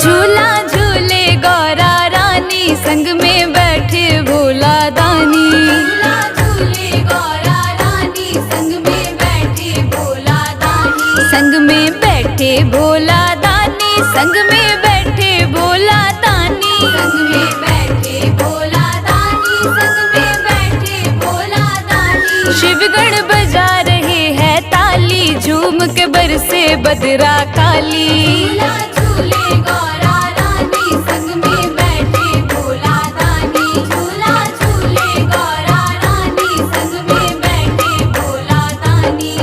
झूला झूले गौरा रानी, संग में बैठे भोला दानी। झूला झूले गौरा रानी, संग में बैठे भोला दानी। संग में बैठे भोला दानी, संग में बैठे भोला दानी। संग में बैठे भोला दानी, संग में बैठे भोला दानी। शिवगण बजा रहे हैं ताली, झूम के बरसे बदरा काली। झूला झूले गौरा रानी, संग में बैठे भोला दानी। झूला झूले गौरा रानी, संग में बैठे भोला दानी।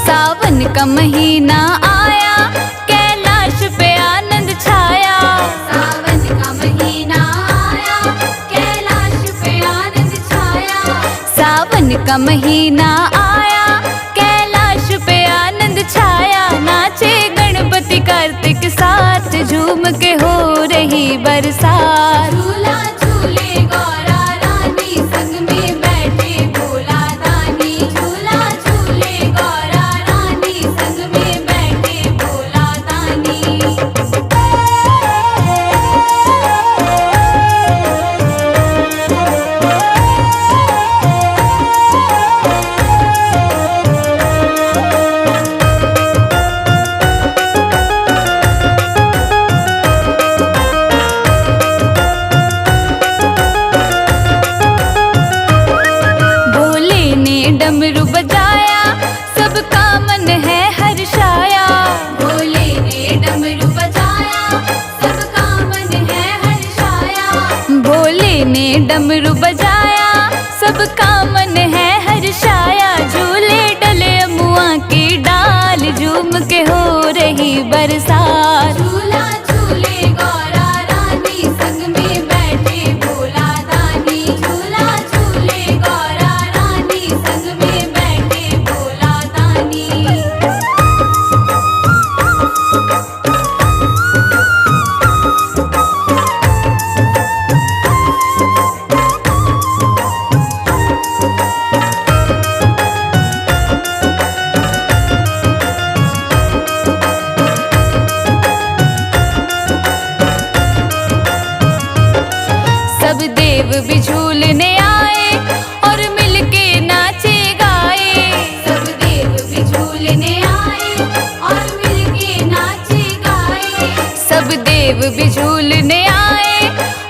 सावन का महीना आया, कैलाश पे आनंद छाया। सावन का महीना आया, कैलाश पे आनंद छाया। सावन का महीना आया, कैलाश पे आनंद छाया। नाचे गणपति कार्तिक साथ, झूम के हो रही बरसात। झूला झूले गौरा रानी, संग में बैठे भोला दानी। झूला झूले गौरा रानी, संग में बैठे भोला दानी। भोले ने डमरू बजाया, सबका मन है हर्षाया। भोले ने डमरू बजाया, सबका मन है हर्षाया। भोले ने डमरू बजाया, सबका मन है हर्षाया। झूले डले अमुआ की डाल, झूम के हो रही बरसात। झूला झूले गौरा रानी, संग में बैठे भोला दानी। झूला झूले गौरा रानी, संग में बैठे भोला दानी। सब देव भी झूलने आए, और मिलके नाचे गाए। सब देव भी झूलने आए, और मिलके नाचे गाए। सब देव भी झूलने आए,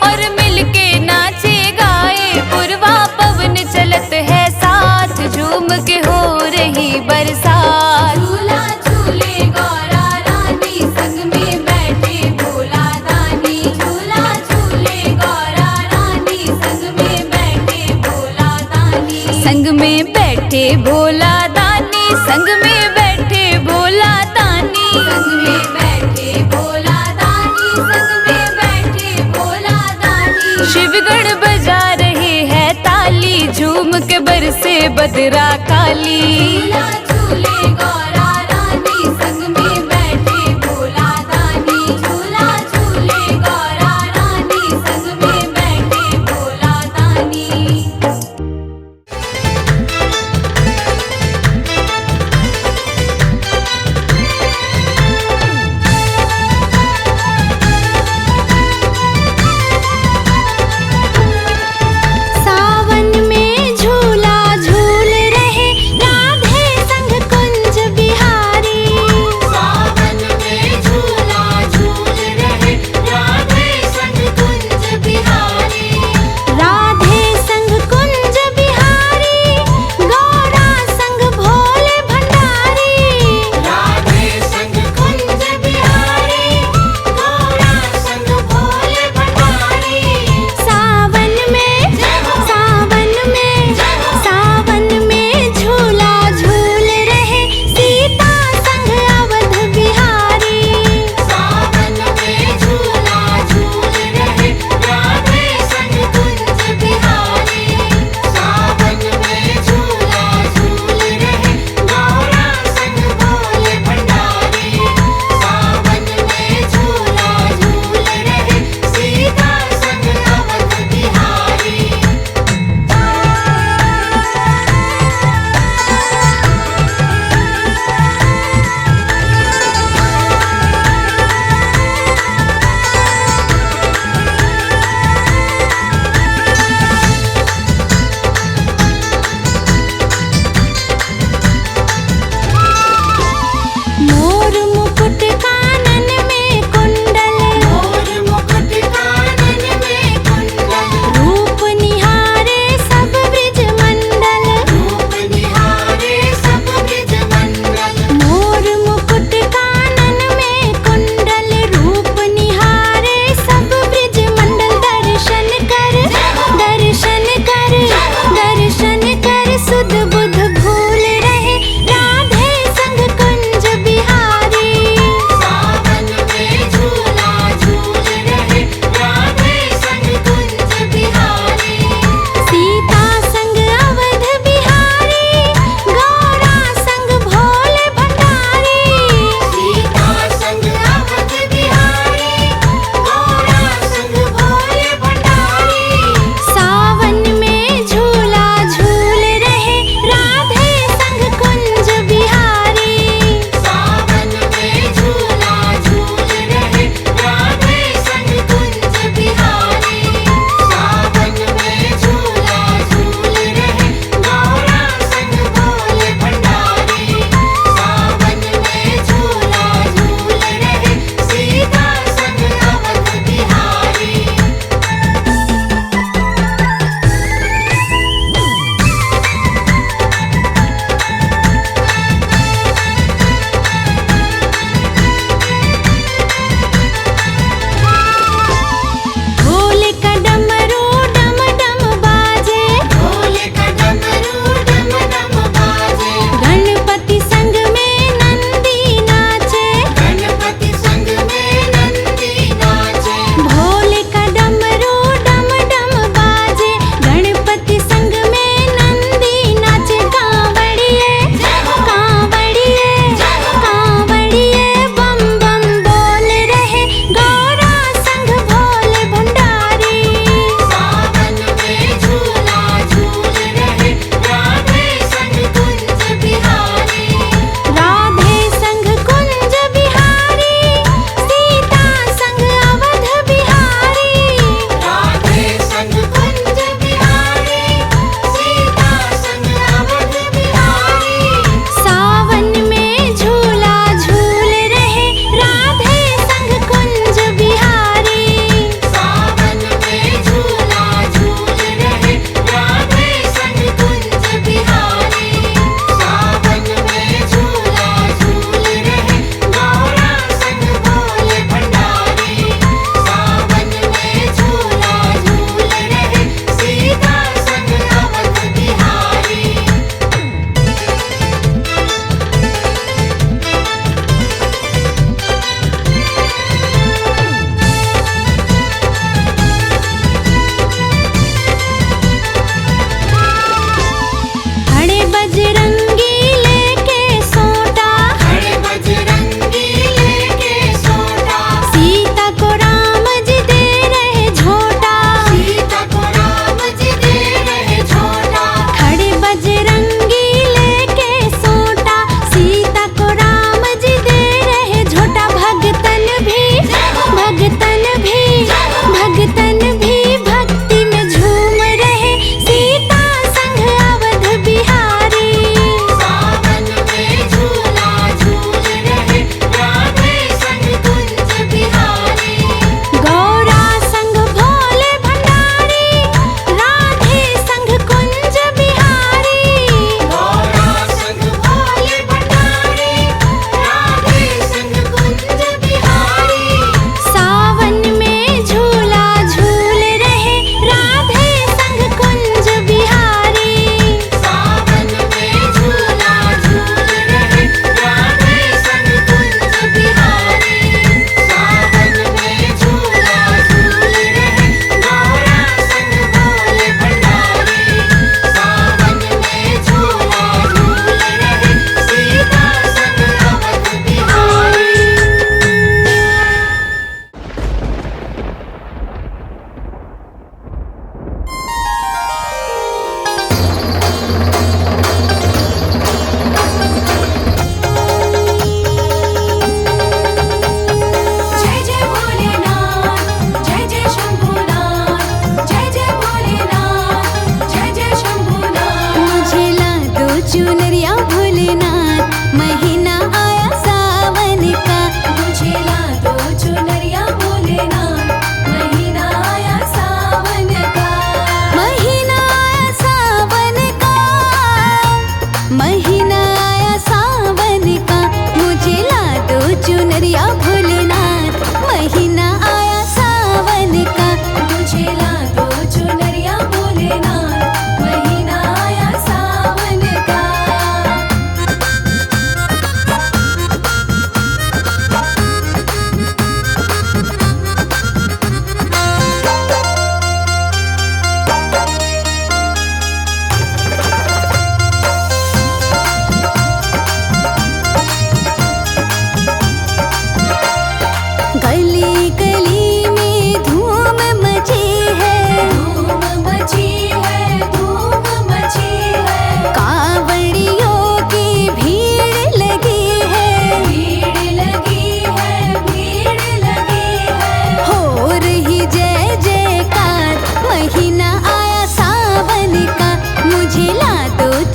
और मिलके नाचे गाए। पूर्वा पवन चलत है साथ, झूम के हो रही बरसात। झूला झूले गौरा रानी, संग में बैठे भोला दानी। झूला झूले गौरा रानी, संग में बैठे भोला दानी। संग में बैठे भोला दानी, संग में बैठे भोला दानी। संग में बैठे भोला दानी, संग में बैठे भोला दानी। शिवगण बजा रहे हैं ताली, झूम के बरसे बदरा काली। झूला झूले गौरा रानी, संग में बैठे भोला दानी। झूला झूले गौरा रानी, संग में बैठे भोला दानी। सावन में झूला झूल रहे, राधे संग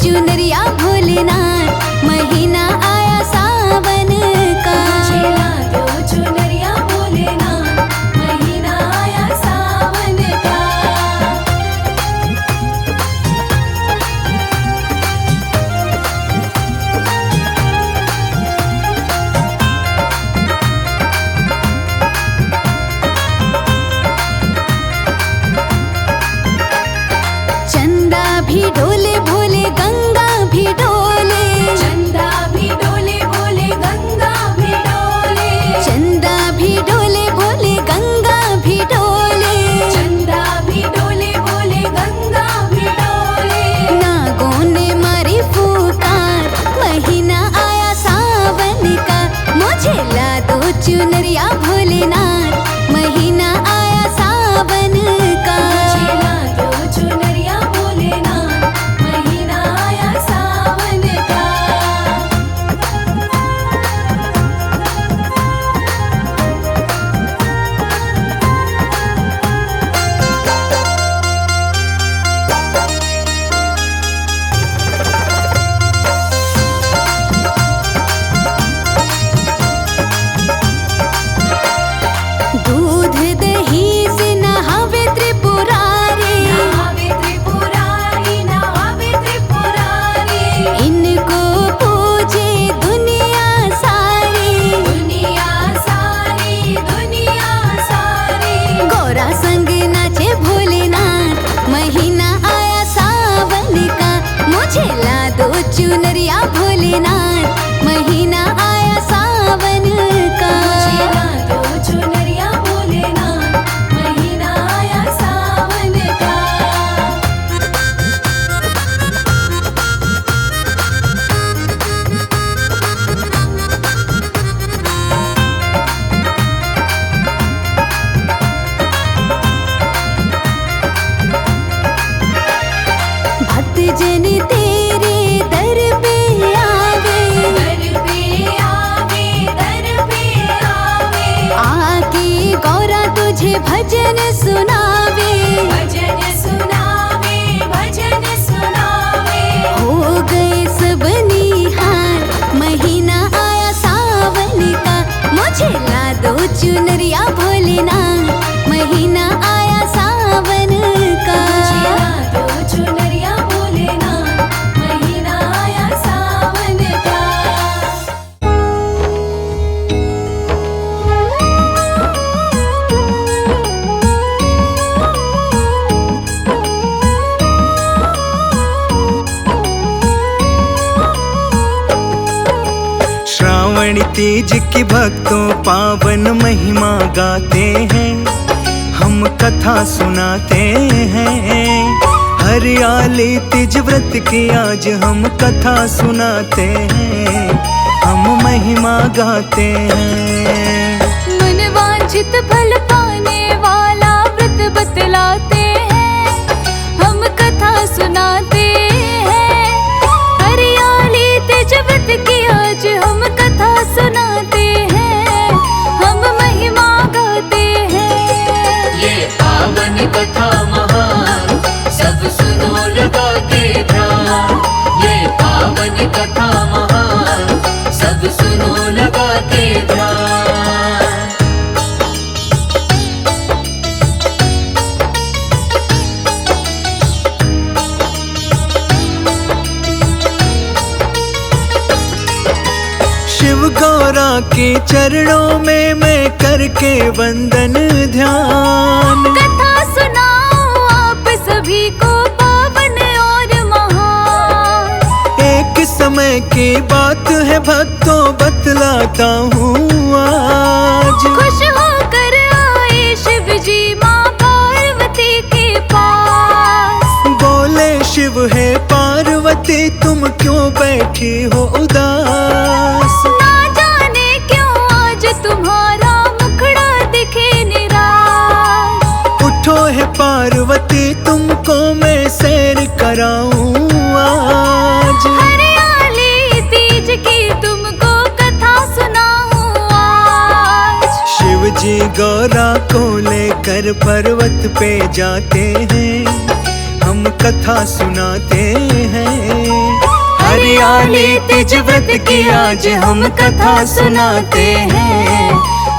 चुनरिया भोलेनाथ, महीना आया सावन का। मुझे ला दो चुनरिया भोलेनाथ, महीना आया सावन का। चंदा भी डोले भोले, गंगा भी डोले। चंदा भी डोले भोले, गंगा भी डोले। चंदा भी डोले भोले, गंगा भी डोले। चंदा भी डोले भोले, गंगा भी डोले। नागों ने मारी फुकार, महीना आया सावन का। मुझे ला दो चुनरिया भोलेनाथ, महीना आया सावन का। मुझे ला दो चुनरिया भोलेनाथ, महीना आया सावन का। दूध दही से नहावे त्रिपुरारी, नहावे त्रिपुरारी, नहावे त्रिपुरारी। इनको पूजे दुनिया सारी, दुनिया सारी, दुनिया सारी। गौरा संग नाचे भोलेनाथ, महीना आया सावन का। मुझे ला दो चुनरिया भोलेनाथ, महीना आया सावन का। मुझे ला दो चुनरिया भोलेनाथ, महीना आया सावन का। भक्त जन तेरे दर पे आवे, दर पे आवे, दर पे आवे। आके गौरा तुझे भजन सुनावे, भजन सुनावे, भजन सुनावे। हो गए सब निहार, महीना आया सावन का। मुझे ला दो चुनरिया भोलेनाथ, महीना आया सावन का। मुझे ला दो चुनरिया भोलेनाथ, महीना आया सावन का। श्रावण तीज की भक्तों पावन महिमा गाते हैं, हम कथा सुनाते हैं। हरियाली तीज व्रत की आज हम कथा सुनाते हैं, हम महिमा गाते हैं। मन वांछित फल पाने वाला व्रत बतलाते हैं, हम कथा सुनाते हैं। हरियाली तेज व्रत की आज हम कथा सुनाते हैं, हम महिमा गाते हैं। ये पावन कथा महान, सब सुनो लगा के ध्यान। ये पावन कथा महान, सब सुनो लगा के ध्यान। शिव गौरा के चरणों में मैं करके वंदन ध्यान। कथा सुनाओ आप सभी को पावन और महान। एक समय की बात है भक्तों, बतलाता हूँ आज। खुश होकर आए शिव जी माँ पार्वती के पास। बोले शिव है पार्वती, तुम क्यों बैठी हो उदास। ना जाने क्यों आज तुम्हारा मुखड़ा दिखे निराश। उठो है पार्वती, तुमको मैं सैर कराऊं आज। हरियाली तीज की तुमको कथा सुनाऊं आज। शिव जी गौरा को लेकर पर्वत पे जाते हैं, हम कथा सुनाते हैं। हरियाली तीज व्रत की आज हम कथा सुनाते हैं,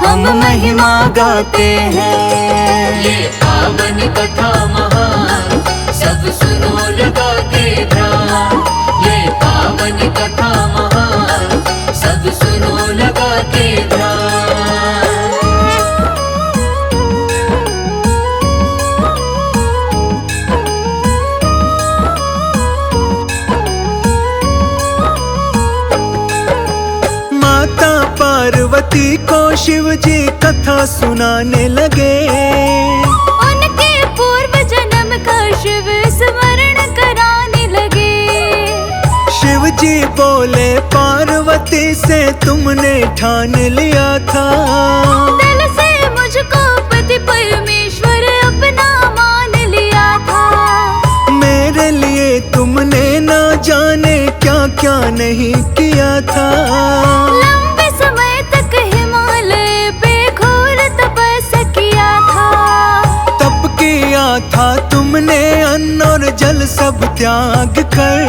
हम महिमा गाते हैं। ये पावन कथा महान सब सुनो लगा के ध्यान। ये पावन कथा महान सब सुनो लगा के ध्यान। माता पार्वती को शिव जी कथा सुनाने लगे, उनके पूर्व जन्म का शिव स्मरण कराने लगे। शिव जी बोले पार्वती से तुमने ठान लिया था, दिल से मुझको पति परमेश्वर अपना मान लिया था। मेरे लिए तुमने ना जाने क्या क्या नहीं किया था। लंबे समय तक हिमालय पे घोर तपस्या किया था। तप किया था तुमने अन्न और जल सब त्याग कर,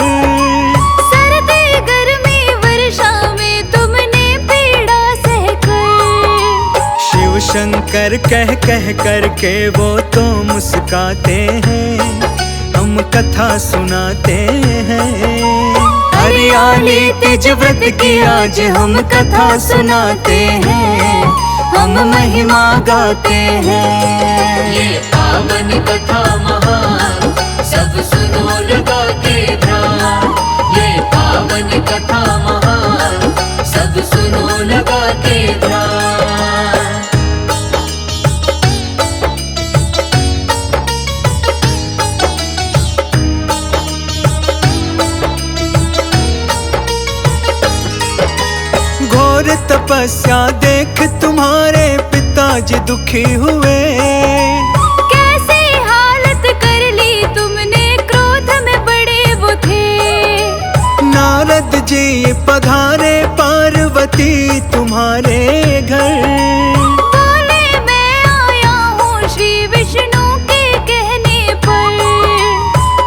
सर्दी गर्मी वर्षा में तुमने पीड़ा सहकर। शिव शंकर कह कह करके वो तो मुस्काते हैं, हम कथा सुनाते हैं। हरियाली तीज व्रत की आज हम कथा सुनाते हैं, हम महिमा गाते हैं। ये पावन कथा महान सब सुनो लगा के ध्यान। ये पावन कथा महान सब सुनो लगा के ध्यान। घोर तपस्या देख तुम्हारे पिताजी दुखी हुए, कैसे हालत कर ली तुमने, क्रोध में बड़े वो थे। नारद जी पधारे पार्वती तुम्हारे घर, बोले मैं आया हूँ श्री विष्णु के कहने पर।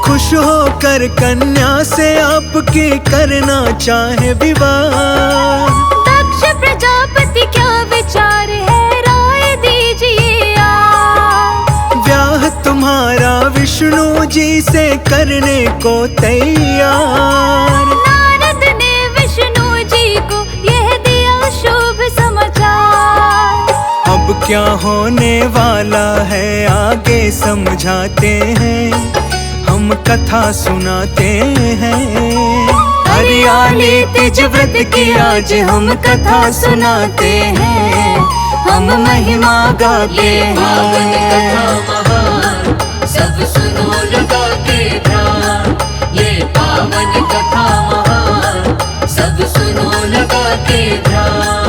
खुश होकर कन्या से आपकी करना चाहे विवाह। दक्ष प्रजापति क्या विचार है, राय दीजिए आप। ब्याह तुम्हारा विष्णु जी से करने को तैयार। नारद ने विष्णु जी को यह दिया शुभ समाचार। अब क्या होने वाला है आगे समझाते हैं, हम कथा सुनाते हैं। हरियाली तीज व्रत की आज हम कथा सुनाते हैं, हम महिमा गाते ये पावन कथा हैं। महान सब सुनो लगा के ध्यान। ये पावन कथा महान सब सुनो लगा के ध्यान।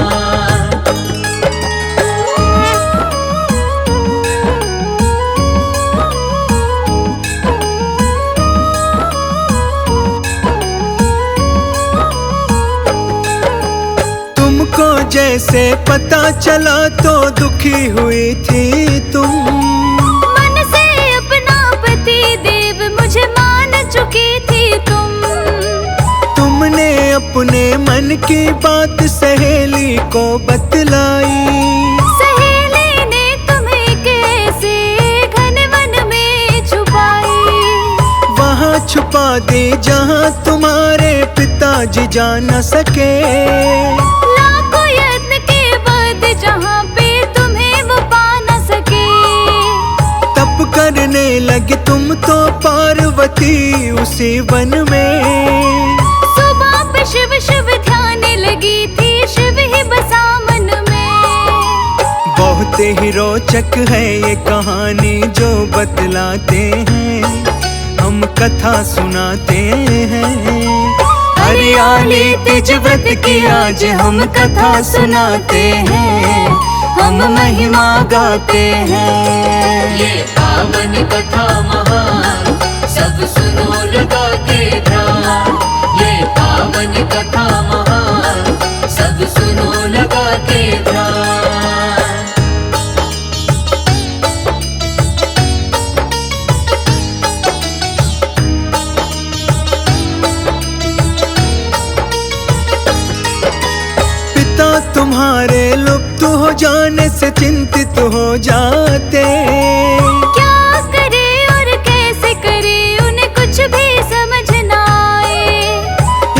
तुमको जैसे पता चला तो दुखी हुई थी तुम, मन से अपना पति देव मुझे मान चुकी थी तुम। तुमने अपने मन की बात सहेली को बतलाई, सहेली ने तुम्हें कैसे घन वन में छुपाई। वहाँ छुपा दी जहाँ तुम्हारे पिताजी जा न सके। लाखों यत्न के बाद जहाँ पे तुम्हें वो पा न सके। तप करने लगी तुम तो पार्वती उसी वन में, सुबह पे शिव शिव ध्यान लगी थी, शिव ही बसा मन में। बहुत ही रोचक है ये कहानी जो बतलाते हैं, हम कथा सुनाते हैं। हरियाली तीज व्रत की आज हम कथा सुनाते हैं, हम महिमा गाते हैं। ये पावन कथा महान सब सुनो लगा के ध्यान। ये पावन कथा महान सब सुनो लगा के ध्यान। तुम्हारे लुप्त हो जाने से चिंतित हो जाते। क्या करे और कैसे करे उन्हें कुछ भी समझ ना आए।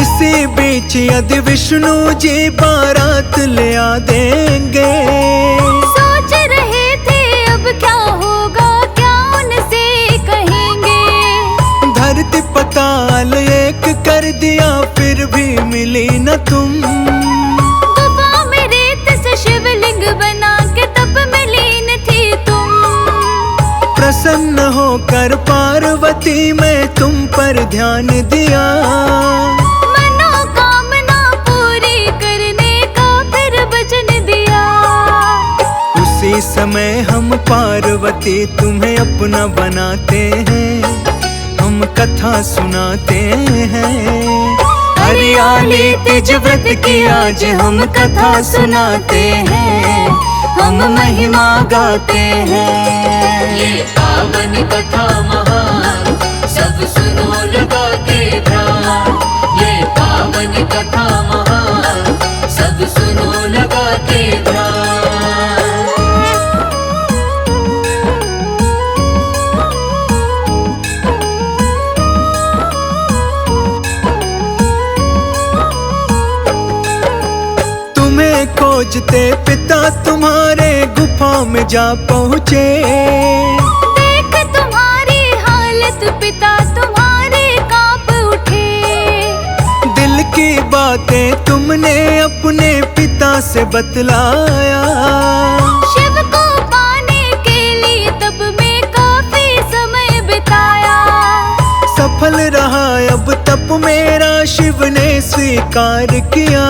इसी बीच यदि विष्णु जी बारात ले आ देंगे। सोच रहे थे अब क्या होगा, क्या उनसे कहेंगे। धरती पताल एक कर दिया फिर भी मिली न तुम। गुफा में रेत से शिवलिंग बना के तप में लीन थी तुम। प्रसन्न होकर पार्वती में तुम पर ध्यान दिया। मनोकामना पूरी करने का फिर वचन दिया। उसी समय हम पार्वती तुम्हें अपना बनाते हैं, हम कथा सुनाते हैं। हरियाली तीज व्रत की आज हम कथा सुनाते हैं, हम महिमा गाते हैं। ये पावन कथा महान सब सुनो लगा के ध्यान। ये पावन कथा महान सब सुनो लगा के ध्यान। तुम्हें खोजते पिता तुम्हारे गुफा में जा पहुँचे। देख तुम्हारी हालत पिता तुम्हारे कांप उठे। दिल की बातें तुमने अपने पिता से बतलाया। शिव को पाने के लिए तब में काफी समय बिताया। सफल रहा अब तप मेरा शिव ने स्वीकार किया।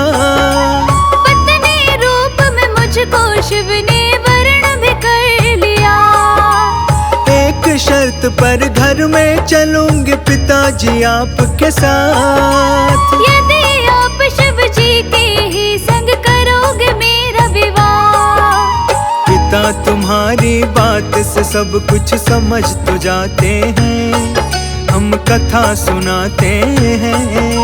पत्नी रूप में मुझको शिव ने वर्ण भी कर लिया। एक शर्त पर घर में चलूंगी पिताजी आपके साथ। यदि आप शिव जी के ही संग करोगे मेरा विवाह। पिता तुम्हारी बात से सब कुछ समझ तो जाते हैं, हम कथा सुनाते हैं।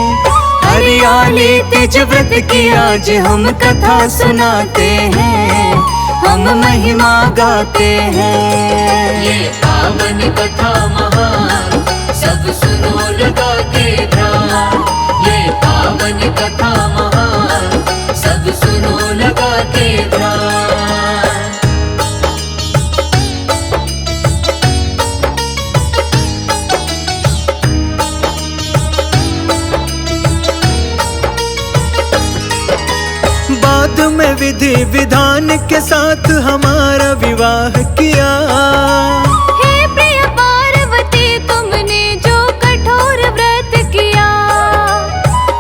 हरियाली तीज व्रत की आज हम कथा सुनाते हैं, हम महिमा गाते हैं। ये पावन कथा महान सब सुनो लगा के ध्यान। ये पावन कथा महान सब सुनो लगा के ध्यान। बाद में विधि विधान के साथ हमारा विवाह किया। हे प्रिय पार्वती तुमने जो कठोर व्रत किया।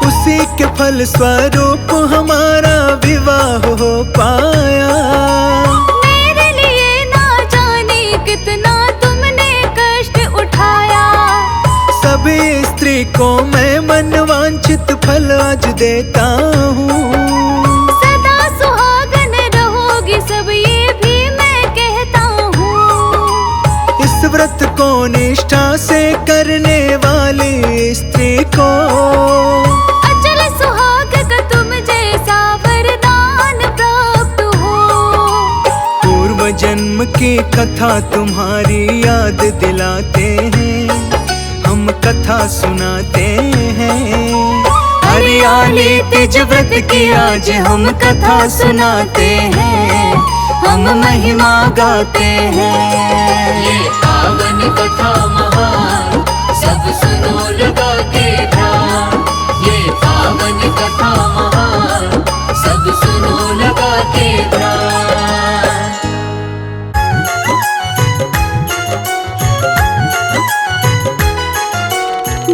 उसी के फल स्वरूप हमारा विवाह हो पाया। मेरे लिए ना जाने कितना तुमने कष्ट उठाया। सभी स्त्री को मैं मनवांछित फल आज देता हूँ। सदा सुहागन रहोगी सब ये भी मैं कहता हूँ। इस व्रत को निष्ठा से करने वाली स्त्री को अचल सुहाग का तुम जैसा वरदान प्राप्त हो। पूर्व जन्म की कथा तुम्हारी याद दिलाते हैं, हम कथा सुनाते हैं। हरियाली तीज व्रत की आज हम कथा सुनाते हैं, हम महिमा गाते हैं। ये पावन कथा महान सब सुनो लगा के ध्यान। ये पावन कथा महान सब सुनो लगा के ध्यान।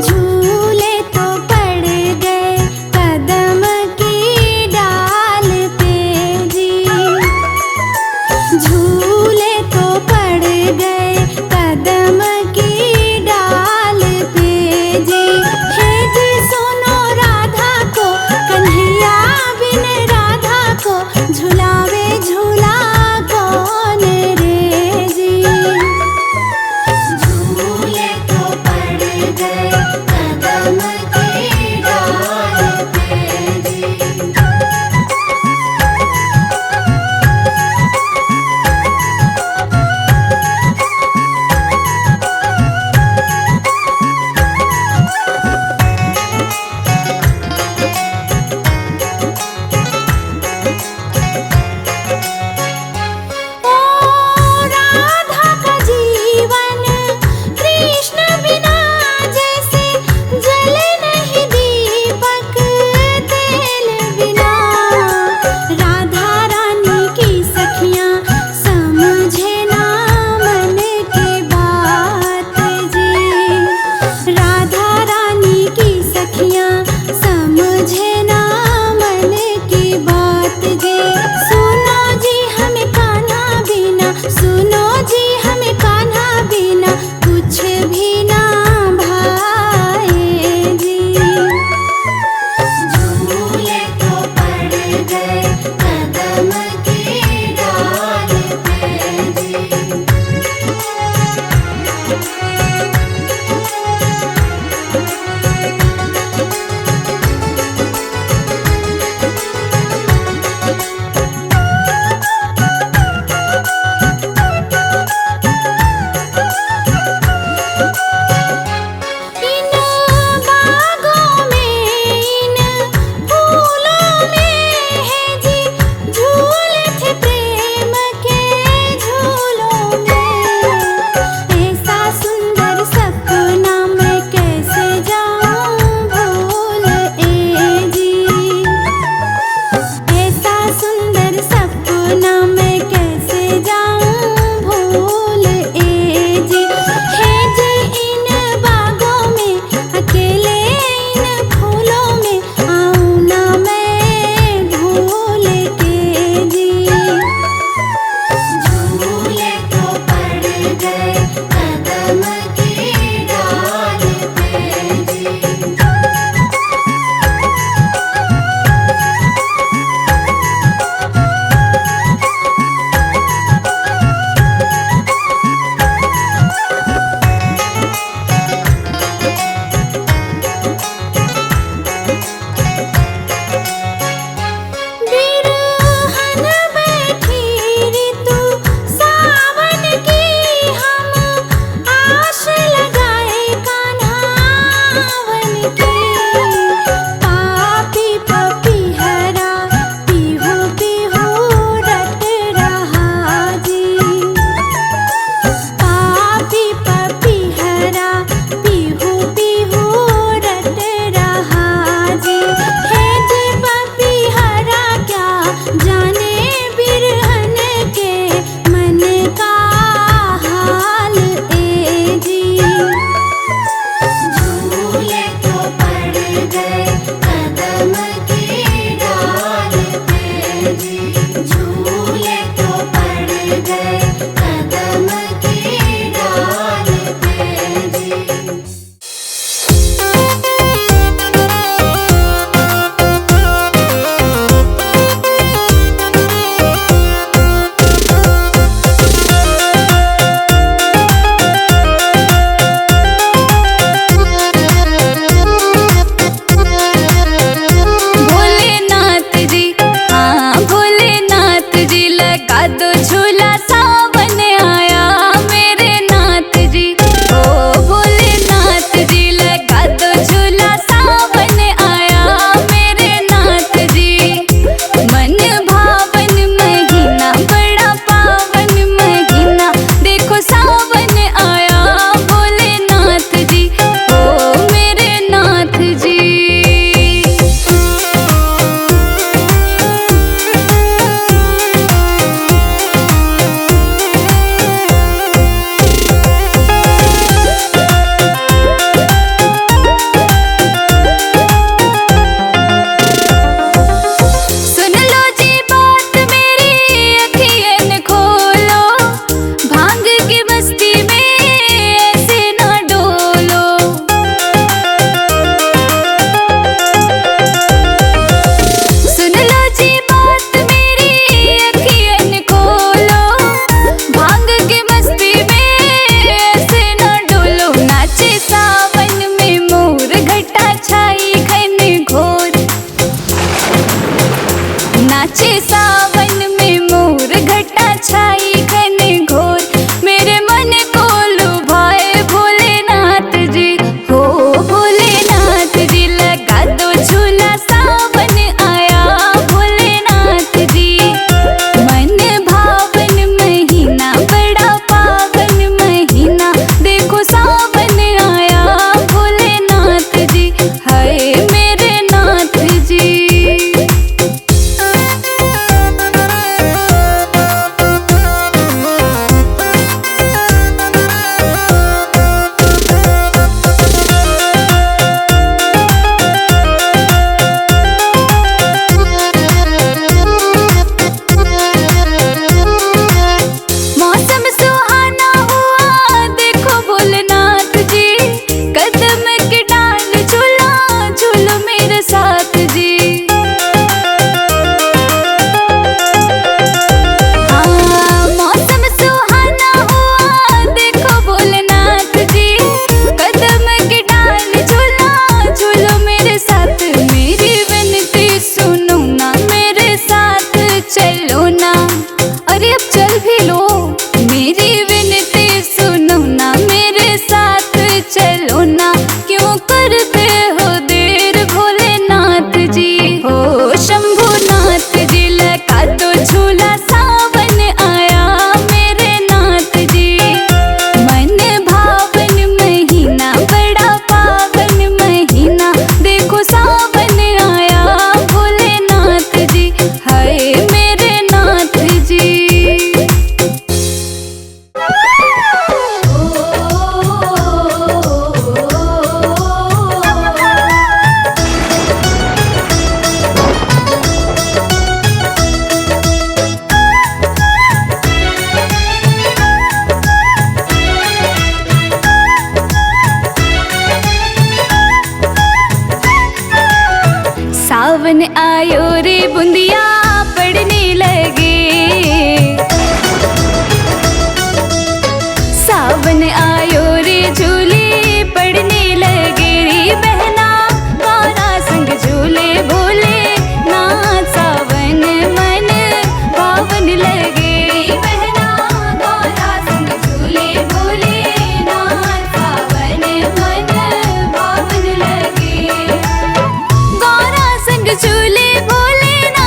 झूले तो पड़ गए कदम की डाल पे जी। झूले तो पड़ गए कदम की डाल पे गए कदम की डाल पे जी, झूले तो पड़ गए कदम की डाल पे जी। भोलेनाथ जी, हाँ भोलेनाथ जी, लगा दो झूला सावन आया मेरे नाथ जी। ओ भोलेनाथ जी, लगा दो झूला सावन आया मेरे नाथ जी। मन भावन महीना, बड़ा पावन महीना, देखो सावन आया भोलेनाथ जी। ओ मेरे नाथ जी। सुन लो जी बात मेरी, अखियन खोलो, भांग की मस्ती में ऐसे ना डोलो। सुन लो जी बात मेरी, अखियन खोलो, भांग की मस्ती में ऐसे ना डोलो। नाचे सावन में मोर, घटा छाई घन घोर। नाचे सावन में मोर, घटा छाई घन घोर। मेरे मन को लुभाए भोलेनाथ जी। हो भोलेनाथ जी, लगा दो झूला सावन आया भोलेनाथ जी। मन भावन महीना, बड़ा पावन महीना, देखो सावन आया भोलेनाथ जी। हाय मेरे नाथ जी। मौसम सुहाना हुआ, देखो भोलेनाथ जी। कदम की डाल झूला, झूलो मेरे साथ जी। हाँ मौसम सुहाना हुआ, देखो भोलेनाथ जी। कदम की डाल झूला, झूलो मेरे साथ। मेरी विनती सुनो ना, मेरे साथ चलो ना। अरे अब चल भी लो। मेरी विनती सुनो ना, मेरे साथ चलो ना। क्यों करते हो देर भोलेनाथ जी। हो शंभुनाथ जी, लगा दो झूला सावन आया मेरे नाथ जी। मन भावन महीना, बड़ा पावन महीना, देखो सावन आया भोलेनाथ जी। हाय मेरे नाथ जी। सावन आयो रे बुंदिया पड़ने लगे। सावन आयो रे झूले पड़ने लगे। रे बहना गौरा संग झूले भोले नाथ, सावन मन पावन लगे। रे बहना गौरा संग झूले भोले नाथ, सावन मन पावन लगे। गौरा संग झूले भोलेनाथ,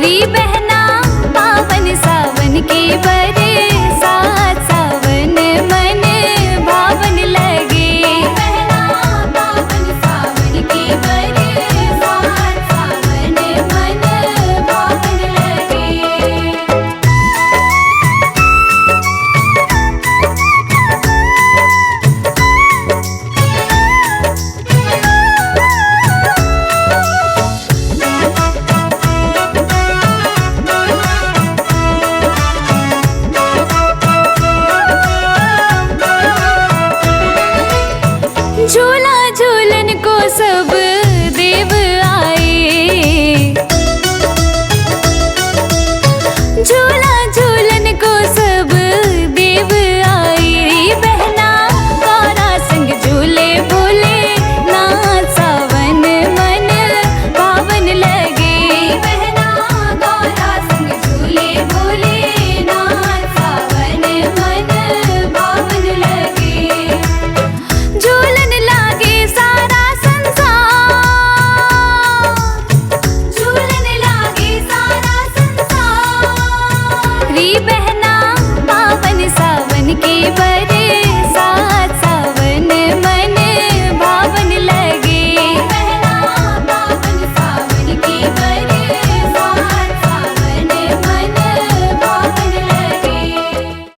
ली बहना पावन सावन के